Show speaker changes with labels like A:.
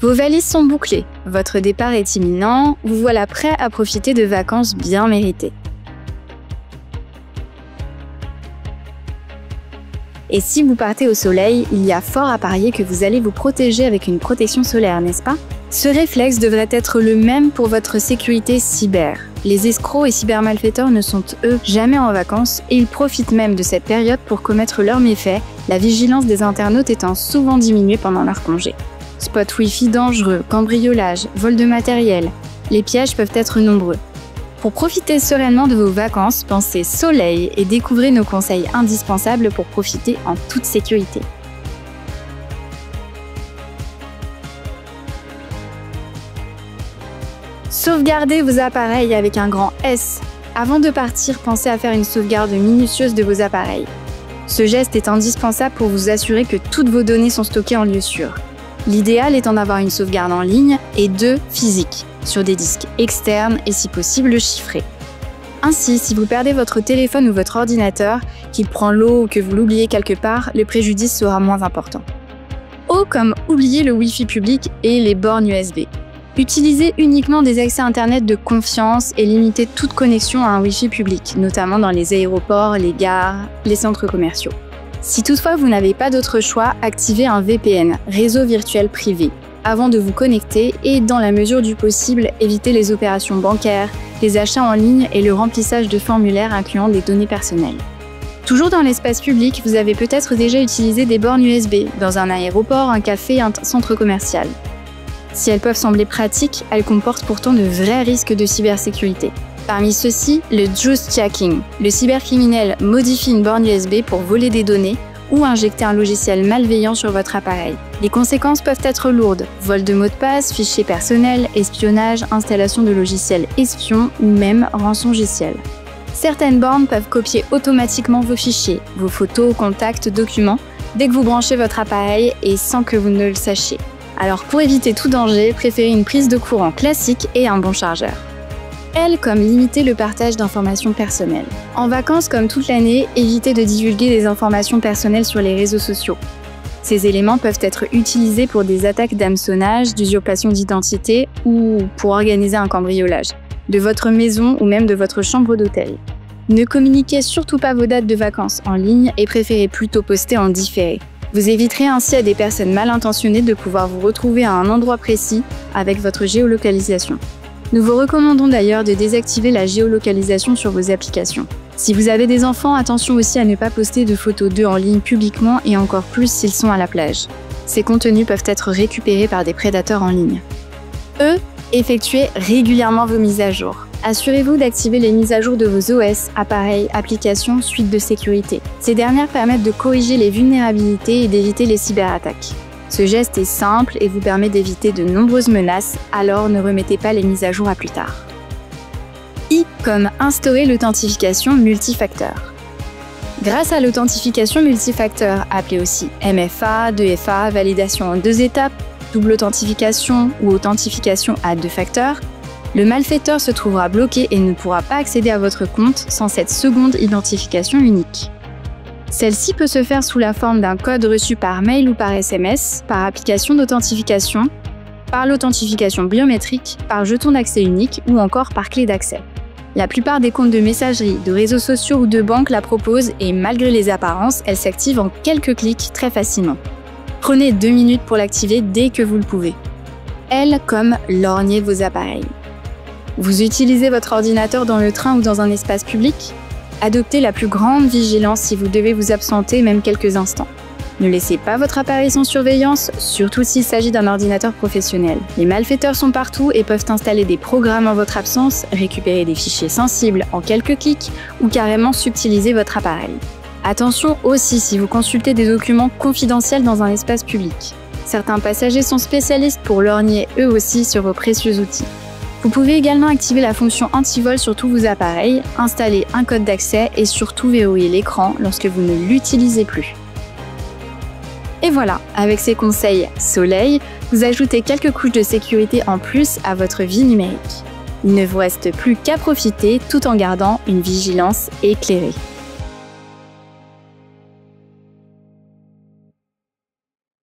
A: Vos valises sont bouclées, votre départ est imminent, vous voilà prêt à profiter de vacances bien méritées. Et si vous partez au soleil, il y a fort à parier que vous allez vous protéger avec une protection solaire, n'est-ce pas? Ce réflexe devrait être le même pour votre sécurité cyber. Les escrocs et cybermalfaiteurs ne sont, eux, jamais en vacances et ils profitent même de cette période pour commettre leurs méfaits, la vigilance des internautes étant souvent diminuée pendant leur congé. Spots Wi-Fi dangereux, cambriolage, vol de matériel, les pièges peuvent être nombreux. Pour profiter sereinement de vos vacances, pensez soleil et découvrez nos conseils indispensables pour profiter en toute sécurité. Sauvegardez vos appareils avec un grand S. Avant de partir, pensez à faire une sauvegarde minutieuse de vos appareils. Ce geste est indispensable pour vous assurer que toutes vos données sont stockées en lieu sûr. L'idéal est d'en avoir une sauvegarde en ligne et deux physiques, sur des disques externes et si possible chiffrés. Ainsi, si vous perdez votre téléphone ou votre ordinateur, qu'il prend l'eau ou que vous l'oubliez quelque part, le préjudice sera moins important. O comme oublier le Wi-Fi public et les bornes USB. Utilisez uniquement des accès Internet de confiance et limitez toute connexion à un Wi-Fi public, notamment dans les aéroports, les gares, les centres commerciaux. Si toutefois vous n'avez pas d'autre choix, activez un VPN, réseau virtuel privé, avant de vous connecter et, dans la mesure du possible, évitez les opérations bancaires, les achats en ligne et le remplissage de formulaires incluant des données personnelles. Toujours dans l'espace public, vous avez peut-être déjà utilisé des bornes USB, dans un aéroport, un café, un centre commercial. Si elles peuvent sembler pratiques, elles comportent pourtant de vrais risques de cybersécurité. Parmi ceux-ci, le juice-jacking. Le cybercriminel modifie une borne USB pour voler des données ou injecter un logiciel malveillant sur votre appareil. Les conséquences peuvent être lourdes. Vol de mots de passe, fichiers personnels, espionnage, installation de logiciels espions ou même rançongiciel. Certaines bornes peuvent copier automatiquement vos fichiers, vos photos, contacts, documents, dès que vous branchez votre appareil et sans que vous ne le sachiez. Alors pour éviter tout danger, préférez une prise de courant classique et un bon chargeur. L comme limiter le partage d'informations personnelles. En vacances comme toute l'année, évitez de divulguer des informations personnelles sur les réseaux sociaux. Ces éléments peuvent être utilisés pour des attaques d'hameçonnage, d'usurpation d'identité ou pour organiser un cambriolage, de votre maison ou même de votre chambre d'hôtel. Ne communiquez surtout pas vos dates de vacances en ligne et préférez plutôt poster en différé. Vous éviterez ainsi à des personnes mal intentionnées de pouvoir vous retrouver à un endroit précis avec votre géolocalisation. Nous vous recommandons d'ailleurs de désactiver la géolocalisation sur vos applications. Si vous avez des enfants, attention aussi à ne pas poster de photos d'eux en ligne publiquement et encore plus s'ils sont à la plage. Ces contenus peuvent être récupérés par des prédateurs en ligne. E. Effectuez régulièrement vos mises à jour. Assurez-vous d'activer les mises à jour de vos OS, appareils, applications, suites de sécurité. Ces dernières permettent de corriger les vulnérabilités et d'éviter les cyberattaques. Ce geste est simple et vous permet d'éviter de nombreuses menaces, alors ne remettez pas les mises à jour à plus tard. I comme instaurer l'authentification multifacteur. Grâce à l'authentification multifacteur, appelée aussi MFA, 2FA, validation en 2 étapes, double authentification ou authentification à 2 facteurs, le malfaiteur se trouvera bloqué et ne pourra pas accéder à votre compte sans cette seconde identification unique. Celle-ci peut se faire sous la forme d'un code reçu par mail ou par SMS, par application d'authentification, par l'authentification biométrique, par jeton d'accès unique ou encore par clé d'accès. La plupart des comptes de messagerie, de réseaux sociaux ou de banques la proposent et malgré les apparences, elle s'active en quelques clics très facilement. Prenez 2 minutes pour l'activer dès que vous le pouvez. L comme lorgner vos appareils. Vous utilisez votre ordinateur dans le train ou dans un espace public? Adoptez la plus grande vigilance si vous devez vous absenter même quelques instants. Ne laissez pas votre appareil sans surveillance, surtout s'il s'agit d'un ordinateur professionnel. Les malfaiteurs sont partout et peuvent installer des programmes en votre absence, récupérer des fichiers sensibles en quelques clics ou carrément subtiliser votre appareil. Attention aussi si vous consultez des documents confidentiels dans un espace public. Certains passagers sont spécialistes pour lorgner eux aussi sur vos précieux outils. Vous pouvez également activer la fonction anti-vol sur tous vos appareils, installer un code d'accès et surtout verrouiller l'écran lorsque vous ne l'utilisez plus. Et voilà, avec ces conseils soleil, vous ajoutez quelques couches de sécurité en plus à votre vie numérique. Il ne vous reste plus qu'à profiter tout en gardant une vigilance éclairée.